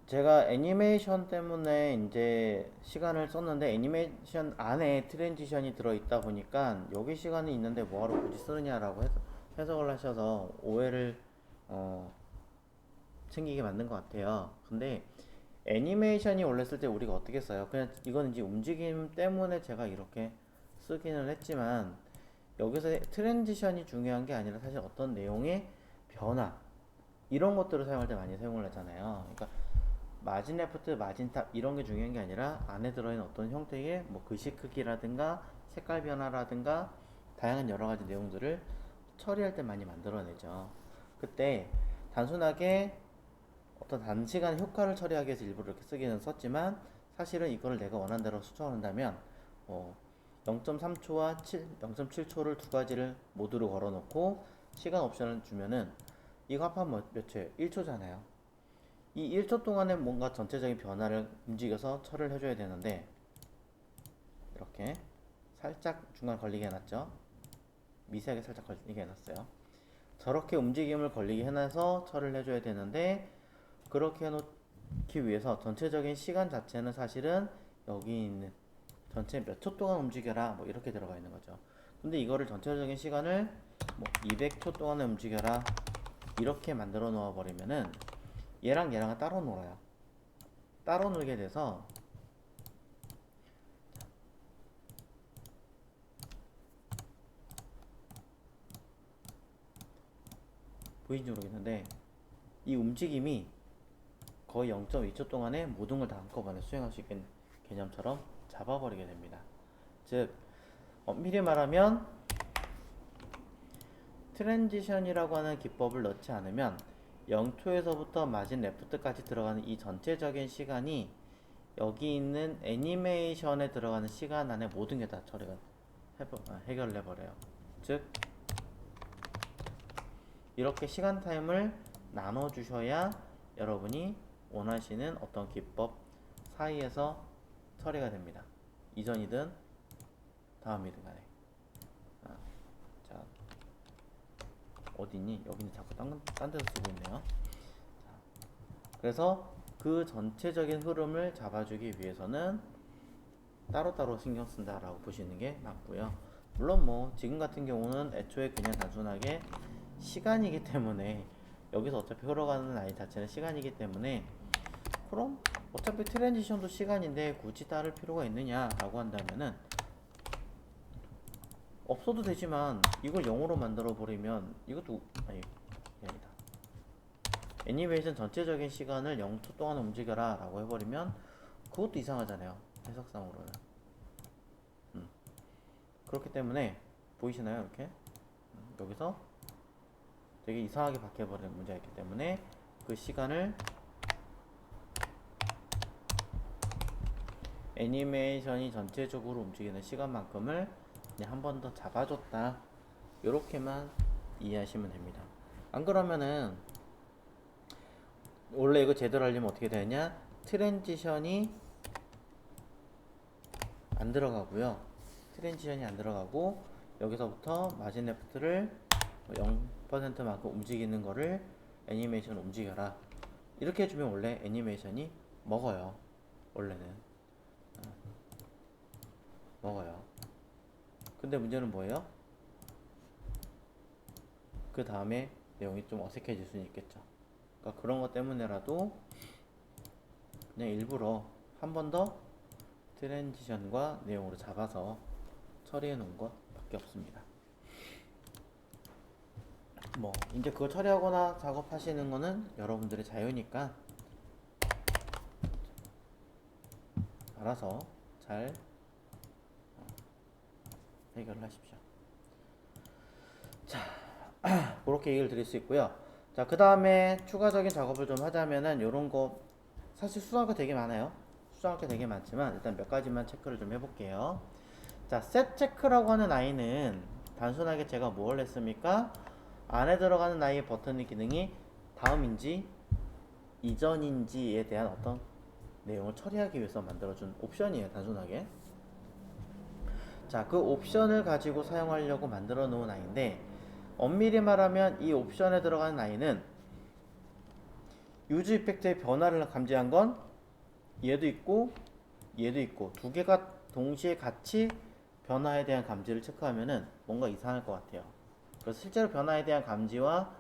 제가 애니메이션 때문에 이제 시간을 썼는데 애니메이션 안에 트랜지션이 들어있다 보니까 여기 시간이 있는데 뭐하러 굳이 쓰느냐라고 해석을 하셔서 오해를 어, 생기게 만든 것 같아요. 근데 애니메이션이 원래 쓸 때 우리가 어떻게 써요? 그냥 이거는 이제 움직임 때문에 제가 이렇게 쓰기는 했지만 여기서 트랜지션이 중요한 게 아니라 사실 어떤 내용의 변화 이런 것들을 사용할 때 많이 사용을 하잖아요. 그러니까 마진 레프트, 마진 탑 이런 게 중요한 게 아니라 안에 들어있는 어떤 형태의 뭐 글씨 크기라든가 색깔 변화라든가 다양한 여러 가지 내용들을 처리할 때 많이 만들어내죠. 그때 단순하게 어떤 단시간 효과를 처리하기 위해서 일부러 이렇게 쓰기는 썼지만 사실은 이거를 내가 원하는 대로 수정한다면 0.3초와 0.7초를 두 가지를 모두로 걸어놓고 시간 옵션을 주면은 이거 합하면 몇 초예요? 1초잖아요. 이 1초 동안에 뭔가 전체적인 변화를 움직여서 처리를 해줘야 되는데 이렇게 살짝 중간 걸리게 해놨죠. 미세하게 살짝 걸리게 해놨어요. 저렇게 움직임을 걸리게 해놔서 처리를 해줘야 되는데 그렇게 해놓기 위해서 전체적인 시간 자체는 사실은 여기 있는 전체 몇 초 동안 움직여라 뭐 이렇게 들어가 있는 거죠. 근데 이거를 전체적인 시간을 뭐 200초 동안에 움직여라 이렇게 만들어 놓아 버리면은 얘랑 얘랑은 따로 놀아요. 따로 놀게 돼서 보이는지 모르겠는데 이 움직임이 거의 0.2초 동안에 모든 걸 다 한꺼번에 수행할 수 있는 개념처럼 잡아버리게 됩니다. 즉 엄밀히 말하면 트랜지션이라고 하는 기법을 넣지 않으면 0초에서부터 마진 레프트까지 들어가는 이 전체적인 시간이 여기 있는 애니메이션에 들어가는 시간 안에 모든 게 다 처리가 해결을 해버려요. 즉 이렇게 시간 타임을 나눠주셔야 여러분이 원하시는 어떤 기법 사이에서 처리가 됩니다. 이전이든 다음이든 간에. 자, 어디니? 여기는 자꾸 딴 데서 쓰고 있네요. 그래서 그 전체적인 흐름을 잡아주기 위해서는 따로따로 신경 쓴다라고 보시는 게 맞고요. 물론 뭐 지금 같은 경우는 애초에 그냥 단순하게 시간이기 때문에 여기서 어차피 흘러가는 라인 자체는 시간이기 때문에 그럼 어차피 트랜지션도 시간인데 굳이 따를 필요가 있느냐라고 한다면은 없어도 되지만 이걸 0으로 만들어 버리면 이것도 아니 아니다. 애니메이션 전체적인 시간을 0초 동안 움직여라 라고 해버리면 그것도 이상하잖아요. 해석상으로는. 그렇기 때문에 보이시나요? 이렇게 여기서 되게 이상하게 바뀌어버리는 문제가 있기 때문에 그 시간을 애니메이션이 전체적으로 움직이는 시간만큼을 그냥 한 번 더 잡아줬다 이렇게만 이해하시면 됩니다. 안 그러면은 원래 이거 제대로 하려면 어떻게 되느냐, 트랜지션이 안 들어가고요. 트랜지션이 안 들어가고 여기서부터 마진 레프트를 0%만큼 움직이는 거를 애니메이션 움직여라 이렇게 해주면 원래 애니메이션이 먹어요. 원래는 먹어요. 근데 문제는 뭐예요? 그 다음에 내용이 좀 어색해질 수는 있겠죠. 그러니까 그런 것 때문에라도 그냥 일부러 한 번 더 트랜지션과 내용으로 잡아서 처리해 놓은 것밖에 없습니다. 뭐 이제 그거 처리하거나 작업하시는 거는 여러분들의 자유니까 알아서 잘 해결을 하십시오. 자, 그렇게 얘기를 드릴 수 있고요. 자, 그 다음에 추가적인 작업을 좀 하자면은 요런 거 사실 수정할 게 되게 많아요. 수정할 게 되게 많지만 일단 몇 가지만 체크를 좀 해볼게요. 자, 셋 체크라고 하는 아이는 단순하게 제가 뭘 했습니까? 안에 들어가는 아이의 버튼의 기능이 다음인지 이전인지에 대한 어떤 내용을 처리하기 위해서 만들어준 옵션이에요. 단순하게. 자, 그 옵션을 가지고 사용하려고 만들어 놓은 아이인데 엄밀히 말하면 이 옵션에 들어가는 아이는 유즈 이펙트의 변화를 감지한 건 얘도 있고 얘도 있고 두 개가 동시에 같이 변화에 대한 감지를 체크하면은 뭔가 이상할 것 같아요. 그래서 실제로 변화에 대한 감지와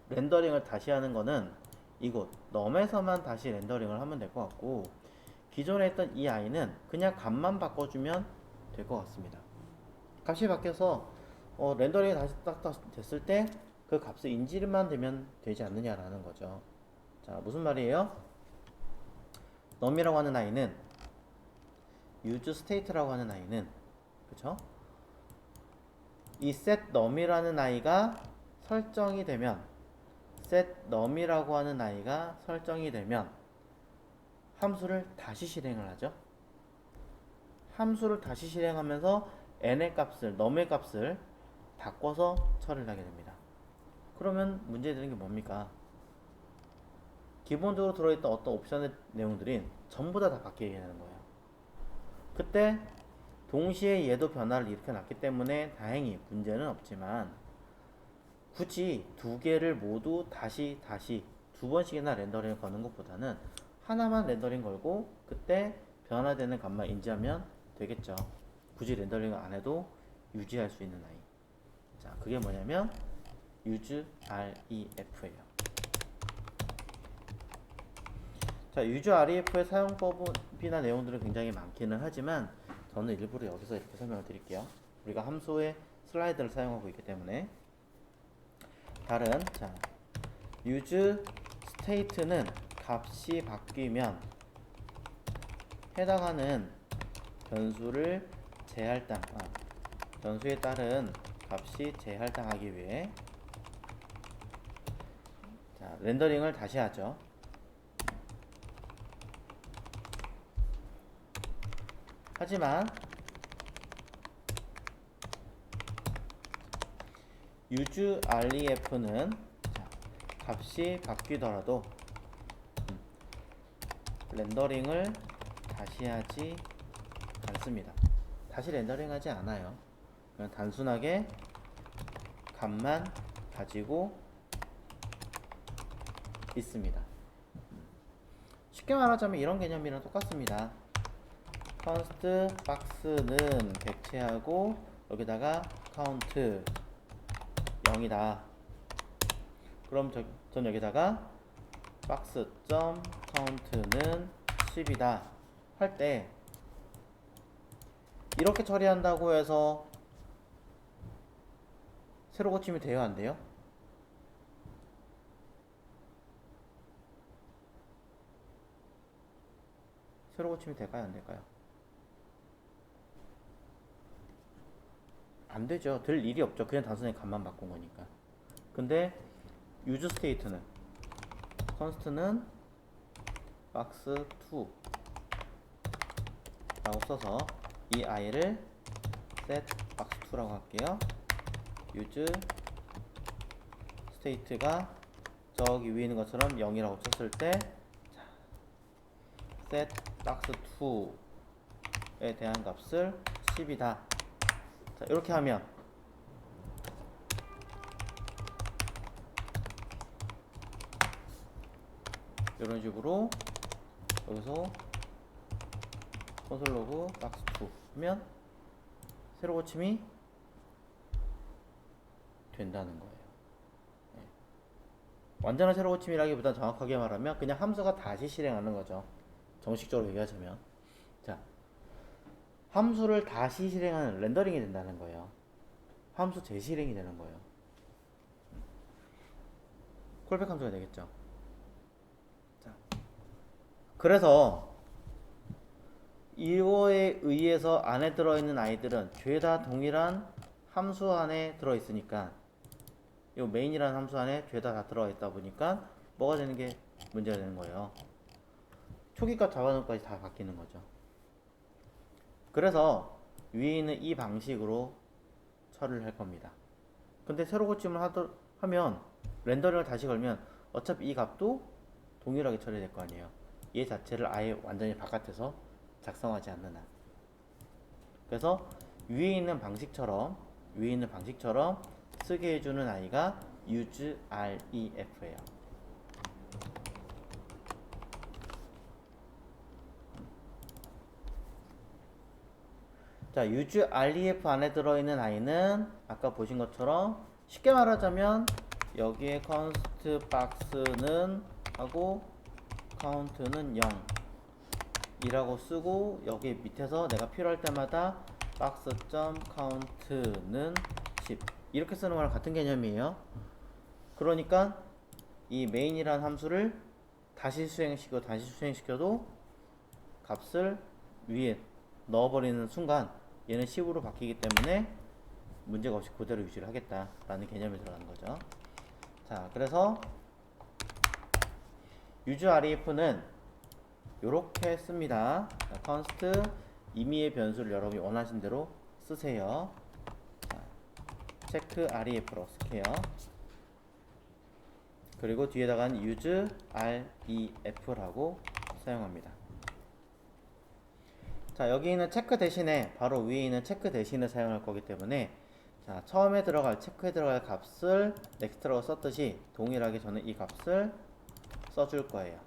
렌더링을 다시 하는 거는 이곳 럼에서만 다시 렌더링을 하면 될 것 같고, 기존에 했던 이 아이는 그냥 값만 바꿔주면 될 것 같습니다. 값이 바뀌어서 렌더링이 다시 딱 됐을 때 그 값을 인지만 되면 되지 않느냐라는 거죠. 자, 무슨 말이에요? num이라고 하는 아이는 use state라고 하는 아이는, 그쵸? 이 set num이라는 아이가 설정이 되면, set num이라고 하는 아이가 설정이 되면 함수를 다시 실행을 하죠. 함수를 다시 실행하면서 n의 값을, num의 값을 바꿔서 처리를 하게 됩니다. 그러면 문제되는 게 뭡니까? 기본적으로 들어있던 어떤 옵션의 내용들이 전부 다 바뀌게 되는 거예요. 그때 동시에 얘도 변화를 일으켜놨기 때문에 다행히 문제는 없지만, 굳이 두 개를 모두 다시 두 번씩이나 렌더링을 거는 것보다는 하나만 렌더링 걸고 그때 변화되는 값만 인지하면 되겠죠. 굳이 렌더링을 안 해도 유지할 수 있는 아이. 자, 그게 뭐냐면 use ref예요. 자, use ref의 사용법이나 내용들은 굉장히 많기는 하지만 저는 일부러 여기서 이렇게 설명을 드릴게요. 우리가 함수의 슬라이드를 사용하고 있기 때문에. 다른, 자, use state는 값이 바뀌면 해당하는 변수를 변수에 따른 값이 재할당하기 위해, 자, 렌더링을 다시 하죠. 하지만 use ref는 값이 바뀌더라도 렌더링을 다시 하지 않습니다. 다시 렌더링 하지 않아요. 그냥 단순하게 값만 가지고 있습니다. 쉽게 말하자면 이런 개념이랑 똑같습니다. const box는 객체하고 여기다가 count 0이다. 그럼 전 여기다가 box.count는 10이다 할 때 이렇게 처리한다고 해서 새로 고침이 돼요, 안 돼요? 새로 고침이 될까요, 안 될까요? 안 되죠. 될 일이 없죠. 그냥 단순히 값만 바꾼 거니까. 근데 use state는 const는 box2 라고 써서 이 i를 set box2라고 할게요. use state가 저기 위에 있는 것처럼 0이라고 쳤을 때 set box2에 대한 값을 10이다. 자, 이렇게 하면 이런 식으로 여기서 콘솔 로그 box2 하면 새로 고침이 된다는 거예요. 네. 완전한 새로 고침이라기보다 정확하게 말하면 그냥 함수가 다시 실행하는 거죠. 정식적으로 얘기하자면. 자, 함수를 다시 실행하는 렌더링이 된다는 거예요. 함수 재실행이 되는 거예요. 콜백 함수가 되겠죠. 자, 그래서 이거에 의해서 안에 들어있는 아이들은 죄다 동일한 함수 안에 들어있으니까, 이 메인이라는 함수 안에 죄다 다 들어있다 보니까 뭐가 되는 게 문제가 되는 거예요. 초기값 잡아놓기까지 다 바뀌는 거죠. 그래서 위에 있는 이 방식으로 처리를 할 겁니다. 근데 새로 고침을 하면 렌더링을 다시 걸면 어차피 이 값도 동일하게 처리될 거 아니에요. 얘 자체를 아예 완전히 바깥에서 작성하지 않는 한. 그래서 위에 있는 방식처럼 쓰게 해주는 아이가 use ref예요. 자, use ref 안에 들어있는 i는 아까 보신 것처럼 쉽게 말하자면 여기에 const box는 하고 count는 0 이라고 쓰고 여기 밑에서 내가 필요할 때마다 box.count는 10 이렇게 쓰는 거랑 같은 개념이에요. 그러니까 이 main이라는 함수를 다시 수행시켜도 값을 위에 넣어버리는 순간 얘는 10으로 바뀌기 때문에 문제가 없이 그대로 유지를 하겠다라는 개념이 들어가는 거죠. 자, 그래서 use ref는 요렇게 씁니다. 자, const 임의의 변수를 여러분이 원하신 대로 쓰세요. 자, check ref라고 쓸게요. 그리고 뒤에다가는 use ref라고 사용합니다. 자, 여기 있는 체크 대신에 바로 위에 있는 체크 대신에 사용할 거기 때문에 자, 처음에 들어갈 체크에 들어갈 값을 next라고 썼듯이 동일하게 저는 이 값을 써줄 거예요.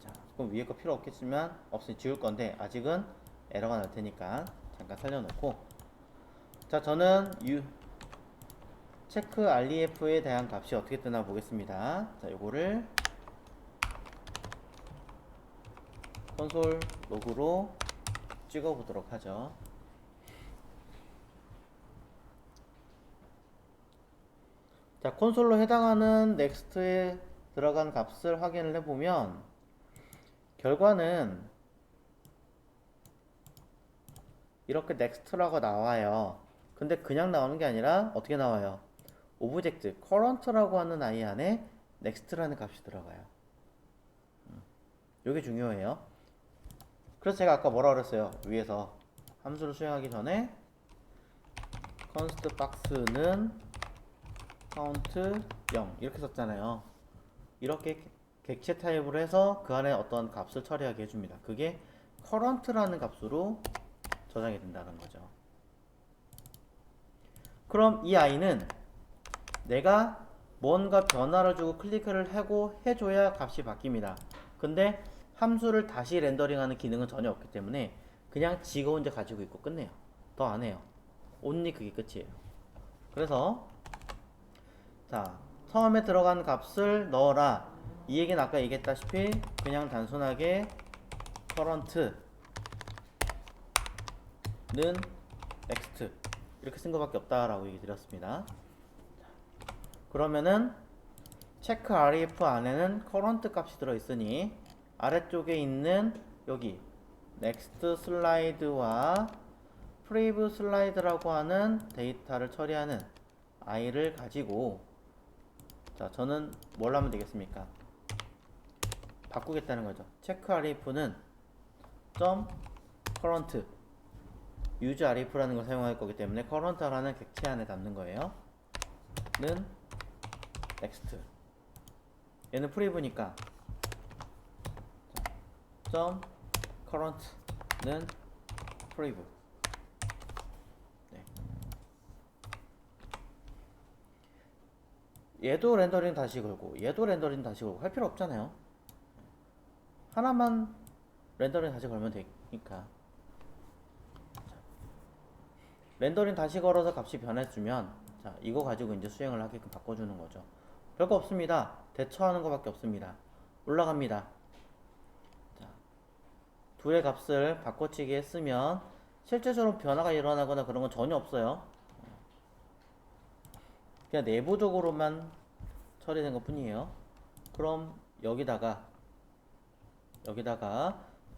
자, 그럼 위에 거 필요 없겠지만 없으니 지울 건데 아직은 에러가 날 테니까 잠깐 살려놓고 자, 저는 체크 ref에 대한 값이 어떻게 뜨나 보겠습니다. 자, 요거를 콘솔 로그로 찍어 보도록 하죠. 자, 콘솔로 해당하는 넥스트에 들어간 값을 확인을 해보면 결과는 이렇게 넥스트라고 나와요. 근데 그냥 나오는 게 아니라 어떻게 나와요? 오브젝트 current라고 하는 아이 안에 넥스트라는 값이 들어가요. 이게 중요해요. 그래서 제가 아까 뭐라 그랬어요? 위에서 함수를 수행하기 전에 const box는 count 0 이렇게 썼잖아요. 이렇게 객체 타입으로 해서 그 안에 어떤 값을 처리하게 해줍니다. 그게 current라는 값으로 저장이 된다는 거죠. 그럼 이 아이는 내가 뭔가 변화를 주고 클릭을 하고 해줘야 값이 바뀝니다. 근데 함수를 다시 렌더링하는 기능은 전혀 없기 때문에 그냥 지가 혼자 가지고 있고 끝내요. 더 안 해요. only 그게 끝이에요. 그래서 자, 처음에 들어간 값을 넣어라. 이 얘기는 아까 얘기했다시피 그냥 단순하게 current는 next 이렇게 쓴 것밖에 없다라고 얘기 드렸습니다. 그러면은 체크 ref 안에는 current 값이 들어있으니 아래쪽에 있는 여기 next 슬라이드와 prev 슬라이드라고 하는 데이터를 처리하는 i를 가지고 자, 저는 뭘 하면 되겠습니까? 바꾸겠다는 거죠. 체크 ref는 .current use ref라는 걸 사용할 거기 때문에 current라는 객체 안에 담는 거예요. 는 next 얘는 prev니까 current는 prev 네. 얘도 렌더링 다시 걸고 얘도 렌더링 다시 걸고 할 필요 없잖아요. 하나만 렌더링 다시 걸면 되니까 렌더링 다시 걸어서 값이 변해주면 자, 이거 가지고 이제 수행을 하게끔 바꿔주는 거죠. 별거 없습니다. 대처하는 것밖에 없습니다. 올라갑니다. 자, 둘의 값을 바꿔치기 했으면 실제적으로 변화가 일어나거나 그런 건 전혀 없어요. 그냥 내부적으로만 처리된 것 뿐이에요. 그럼 여기다가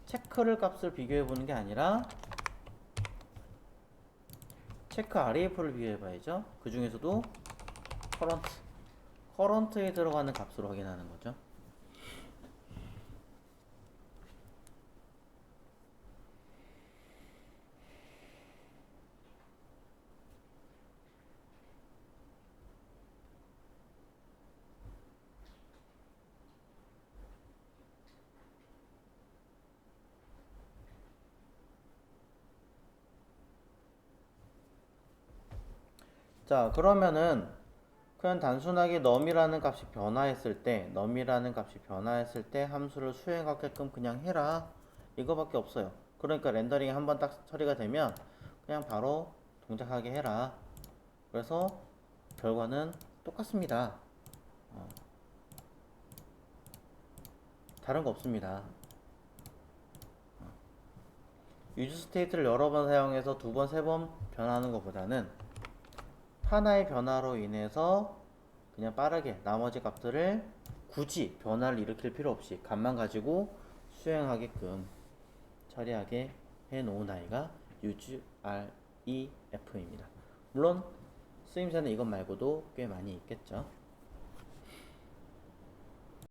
체크를 값을 비교해 보는 게 아니라 체크 ref를 비교해 봐야죠. 그 중에서도 current에 들어가는 값으로 확인하는 거죠. 자, 그러면은 그냥 단순하게 num이라는 값이 변화했을 때 함수를 수행하게끔 그냥 해라 이거밖에 없어요. 그러니까 렌더링이 한번 딱 처리가 되면 그냥 바로 동작하게 해라. 그래서 결과는 똑같습니다. 다른 거 없습니다. 유즈 스테이트를 여러 번 사용해서 두 번, 세 번 변하는 것보다는 하나의 변화로 인해서 그냥 빠르게 나머지 값들을 굳이 변화를 일으킬 필요 없이 값만 가지고 수행하게끔 처리하게 해 놓은 아이가 UseREF입니다. 물론 쓰임새는 이것 말고도 꽤 많이 있겠죠.